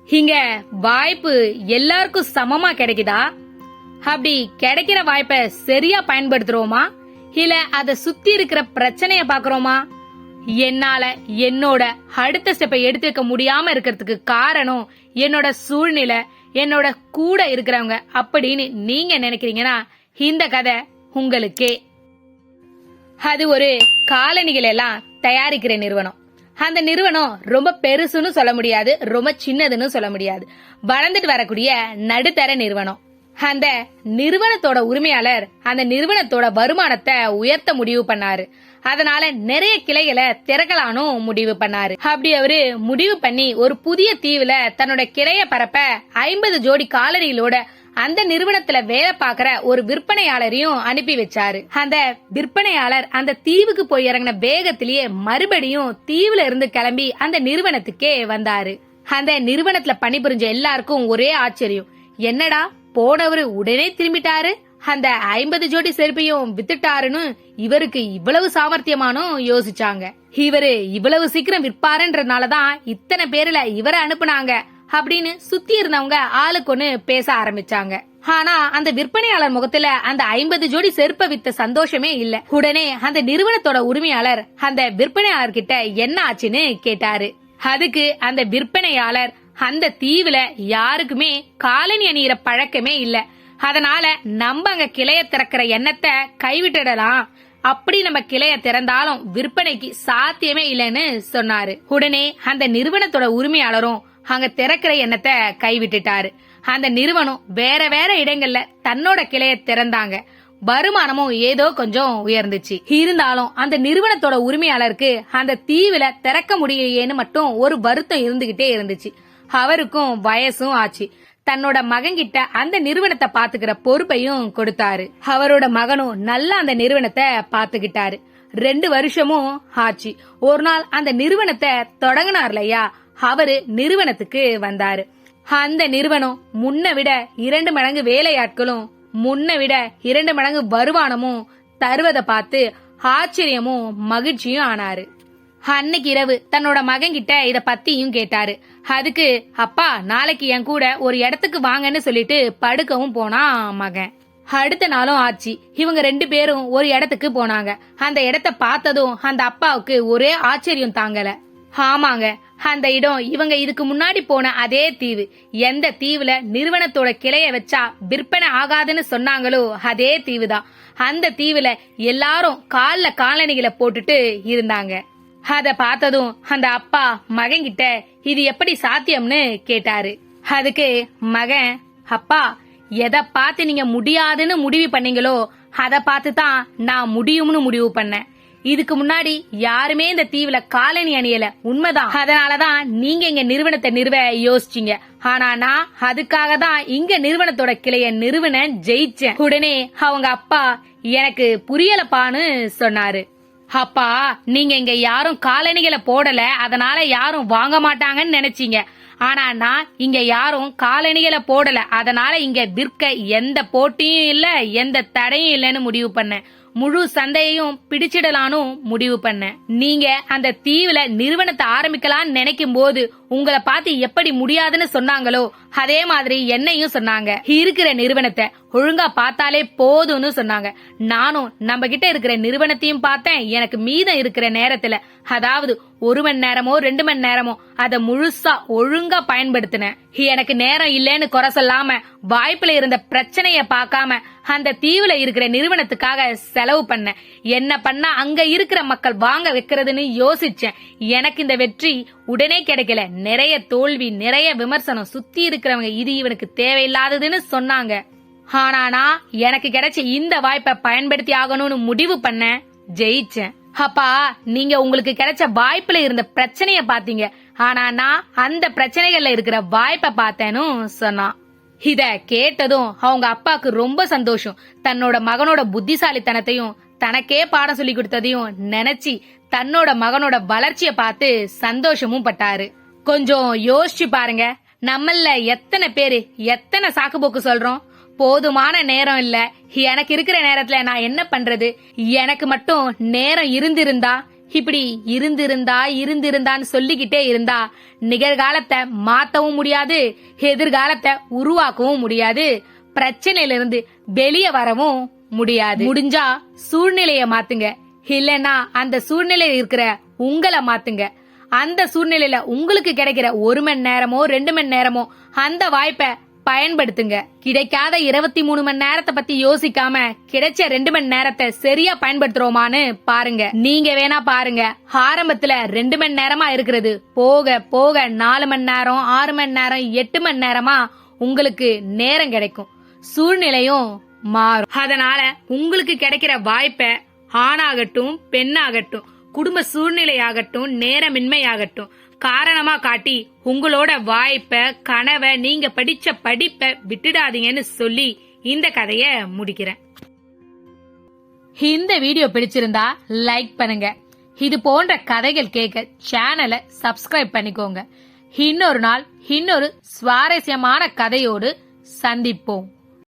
இங்க வாய்ப்பு எல்லாருக்கும் சமமா கிடைக்குதா? அப்படி கிடைக்கிற வாய்ப்பை சரியா பயன்படுத்துறோமா, இல்ல அத சுத்தி இருக்கிற பிரச்சனைய பாக்குறோமா? என்னால என்னோட அடுத்த ஸ்டெப்பை எடுத்து வைக்க முடியாம இருக்கிறதுக்கு காரணம் என்னோட சூழ்நிலை, என்னோட கூட இருக்கிறவங்க அப்படின்னு நீங்க நினைக்கிறீங்கன்னா இந்த கதை உங்களுக்கே. அது ஒரு காலணிகள் எல்லாம் தயாரிக்கிற நிறுவனம். அந்த நிறுவனம் ரொம்ப பெருசுன்னு சொல்ல முடியாது, ரொம்ப சின்னதுன்னு சொல்ல முடியாது, வளர்ந்துட்டு வரக்கூடிய நடுத்தர நிறுவனம். அந்த நிறுவனத்தோட உரிமையாளர் அந்த நிறுவனத்தோட வருமானத்தை உயர்த்த முடிவு பண்ணாரு. அதனால நிறைய கிளைகளை திறக்கலான்னு முடிவு பண்ணாரு. அப்படி அவரு முடிவு பண்ணி ஒரு புதிய தீவுல தன்னோட கிளைய பரப்ப 50 ஜோடி காலணிகளோட அந்த நிறுவனத்துல வேலை பாக்குற ஒரு விற்பனையாளரையும் அனுப்பி வச்சாரு. அந்த விற்பனையாளர் அந்த தீவுக்கு போய் இறங்கின வேகத்திலேயே மறுபடியும் தீவுல இருந்து கிளம்பி அந்த நிறுவனத்துக்கே வந்தாரு. அந்த நிறுவனத்துல பணிபுரிஞ்ச எல்லாருக்கும் ஒரே ஆச்சரியம், என்னடா போனவரு உடனே திரும்பிட்டாரு, அந்த 50 ஜோடி செருப்பையும் வித்துட்டாருன்னு இவருக்கு இவ்வளவு சாமர்த்தியமானோ யோசிச்சாங்க. இவரு இவ்வளவு சீக்கிரம் விற்பாருன்றதுனாலதான் இத்தனை பேர்ல இவரை அனுப்புனாங்க அப்படின்னு சுத்தி இருந்தவங்க ஆளுக்கொன்னு பேச ஆரம்பிச்சாங்க. ஆனா அந்த விற்பனையாளர் முகத்துல அந்த 50 ஜோடி செருப்ப வித்த சந்தோஷமே இல்ல. உடனே அந்த நிறுவனத்தோட உரிமையாளர் அந்த விற்பனையாளர் கிட்ட என்ன ஆச்சுன்னு கேட்டாரு. அதுக்கு அந்த விற்பனையாளர், அந்த தீவுல யாருக்குமே காலணி அணியிற பழக்கமே இல்ல, அதனால நம்ம அங்க கிளைய திறக்கிற எண்ணத்தை கைவிட்டுடலாம், அப்படி நம்ம கிளைய திறந்தாலும் விற்பனைக்கு சாத்தியமே இல்லைன்னு சொன்னாரு. உடனே அந்த நிறுவனத்தோட உரிமையாளரும் அங்க திறக்கிற எண்ணத்தை கைவிட்டுட்டாரு. அந்த நிறுவனம் வேற வேற இடங்கள்ல தன்னோட கிளைய திறந்தாங்க. வருமானமும் ஏதோ கொஞ்சம் உயர்ந்துச்சு. இருந்தாலும் அந்த நிறுவனத்தோட உரிமையாளருக்கு அந்த தீவுல திறக்க முடியலையேன்னு மட்டும் ஒரு வருத்தம் இருந்துகிட்டே இருந்துச்சு. அவருக்கும் வயசும் ஆச்சு. தன்னோட மகன்கிட்ட அந்த நிறுவனத்தை பாத்துக்கிற பொறுப்பையும் கொடுத்தாரு. அவரோட மகனும் நல்லா அந்த நிறுவனத்தை பாத்துக்கிட்டாரு. 2 வருஷமும் ஆச்சு. ஒரு நாள் அந்த நிறுவனத்தை தொடங்கினார் இல்லையா, அவரு நிறுவனத்துக்கு வந்தாரு. அந்த நிறுவனம் முன்ன விட 2 மடங்கு வேலையாட்களும் முன்ன விட 2 மடங்கு வருமானமும் தருவதை பார்த்து ஆச்சரியமும் மகிழ்ச்சியும் ஆனாரு. அன்னைக்கு இரவு தன்னோட மகன் கிட்ட இத பத்தியும் கேட்டாரு. அதுக்கு, அப்பா நாளைக்கு என் கூட ஒரு இடத்துக்கு வாங்கன்னு சொல்லிட்டு படுக்கவும் போனா மகன். அடுத்த நாளும் ஆச்சு. இவங்க 2 பேரும் ஒரு இடத்துக்கு போனாங்க. அந்த இடத்த பார்த்ததும் அந்த அப்பாவுக்கு ஒரே ஆச்சரியம் தாங்கல. ஆமாங்க, அந்த இடம் இவங்க இதுக்கு முன்னாடி போன அதே தீவு. எந்த தீவுல நிறுவனத்தோட கிளைய வச்சா விற்பனை ஆகாதுன்னு சொன்னாங்களோ அதே தீவுதான். அந்த தீவுல எல்லாரும் கால்ல காலணிகளை போட்டுட்டு இருந்தாங்க. அத பார்த்ததும் அந்த அப்பா மகன் கிட்ட இது எப்படி சாத்தியம்னு கேட்டாரு. அதுக்கு மகன், அப்பா எதை பார்த்து நீங்க முடியாதுன்னு முடிவு பண்ணீங்களோ அத பார்த்து தான் நான் முடியும்னு முடிவு பண்ணேன். இதுக்கு முன்னாடி யாருமே இந்த தீவுல காலனி அணியல, உண்மைதான். அதனாலதான் நீங்க இங்க நிறுவனத்தை நிறுவ யோசிச்சீங்க. ஆனா நான் அதுக்காக தான் இங்க நிறுவனத்தோட கிளைய நிறுவன ஜெயிச்சேன். உடனே அவங்க அப்பா, எனக்கு புரியலப்பான்னு சொன்னாரு. அப்பா, நீங்க இங்க யாரும் காலணிகளை போடல, அதனால யாரும் வாங்க மாட்டாங்கன்னு நினைச்சீங்க. ஆனா நான் இங்க யாரும் காலணிகளை போடல, அதனால இங்க விற்க எந்த போட்டியும் இல்ல, எந்த தடையும் இல்லன்னு முடிவு பண்ணேன். முழு சந்தையையும் பிடிச்சிடலான்னு முடிவு பண்ண. நீங்க அந்த தீவுல நிறுவனத்தை ஆரம்பிக்கலாம்னு நினைக்கும் போது உங்களை பார்த்து எப்படி முடியாதுன்னு சொன்னாங்களோ அதே மாதிரி என்னையும் சொன்னாங்க. இருக்கிற நிறுவனத்தை ஒழுங்கா பார்த்தாலே போதும்னு சொன்னாங்க. நானும் நம்ம கிட்ட இருக்கிற நிறுவனத்தையும் பார்த்தேன். எனக்கு மீதம் இருக்கிற நேரத்துல, அதாவது 1 மணி நேரமோ 2 மணி நேரமோ அத முழுசா ஒழுங்கா பயன்படுத்தினேன். எனக்கு நேரம் இல்லன்னு குறை சொல்லாம, வாய்ப்புல இருந்த பிரச்சனைய பார்க்காம அந்த தீவுல இருக்கிற நிறுவனத்துக்காக செலவு பண்ண. என்ன பண்ணா அங்க இருக்கிற மக்கள் வாங்க வைக்கிறதுன்னு யோசிச்சேன். எனக்கு இந்த வெற்றி உடனே கிடைக்கல. நிறைய தோல்வி, நிறைய விமர்சனம், சுத்தி இருக்கிறவங்க இது இவனுக்கு தேவையில்லாததுன்னு சொன்னாங்க. ஆனா நான் எனக்கு கிடைச்ச இந்த வாய்ப்பை பயன்படுத்தி ஆகணும்னு முடிவு பண்ண, ஜெயிச்சேன். அப்பா, நீங்க உங்களுக்கு கிடைச்ச வாய்ப்புல இருந்த பிரச்சனைய பாத்தீங்க, ஆனா நான் அந்த பிரச்சனைகள்ல இருக்கிற வாய்ப்பை பார்த்தேன்னு சொன்னான். இத கேட்டதும் அவங்க அப்பாக்கு ரொம்ப சந்தோஷம். தன்னோட மகனோட புத்திசாலித்தனத்தையும் தனக்கே பாடம் சொல்லி கொடுத்ததையும் நினைச்சு தன்னோட மகனோட வளர்ச்சிய பார்த்து சந்தோஷமும் பட்டாரு. கொஞ்சம் யோசிச்சு பாருங்க, நம்மள எத்தனை பேரு எத்தனை சாக்குப்போக்கு சொல்றோம். போதுமான நேரம் இல்ல, எனக்கு இருக்கிற நேரத்துல நான் என்ன பண்றது, எனக்கு மட்டும் நேரம் இருந்திருந்தா, இப்படி இருந்திருந்தான்னு சொல்லிக்கிட்டே இருந்தா நிகழ்காலத்தை மாத்தவும் முடியாது, எதிர்காலத்தை உருவாக்கவும் முடியாது, பிரச்சனையிலிருந்து வெளியே வரவும் முடியாது. முடிஞ்சா சூழ்நிலைய மாத்துங்க, இல்லன்னா அந்த சூழ்நிலையில இருக்கிற உங்களை மாத்துங்க. அந்த சூழ்நிலையில உங்களுக்கு கிடைக்கிற 1 மணி நேரமோ 2 மணி நேரமோ அந்த வாய்ப்பை பயன்படுத்துங்க. கிடைக்காத 23 மணி நேரத்தை பத்தி யோசிக்காம கிடைச்ச 2 மணி நேரத்தை சரியா பயன்படுத்துறோமான்னு பாருங்க. நீங்க வேணா பாருங்க, ஆரம்பத்துல 2 மணி நேரமா இருக்கிறது போக போக 4 மணி நேரம், 6 மணி நேரம், 8 மணி நேரமா உங்களுக்கு நேரம் கிடைக்கும். சூழ்நிலையும் மாறும். அதனால உங்களுக்கு கிடைக்கிற வாய்ப்பை ஆணாகட்டும் பெண்ணாகட்டும், குடும்ப சூழ்நிலையாகட்டும், நேரமின்மையாகட்டும் காரணமா காட்டி உங்களோட வாய்ப்ப, கனவை, நீங்க படிச்ச படிப்பை விட்டுடாதீங்கன்னு சொல்லி இந்த கதைய முடிக்கிறேன். இந்த வீடியோ பிடிச்சிருந்தா லைக் பண்ணுங்க. இது போன்ற கதைகள் கேட்க சேனலை சப்ஸ்கிரைப் பண்ணிக்கோங்க. இன்னொரு நாள் இன்னொரு சுவாரஸ்யமான கதையோடு சந்திப்போம்.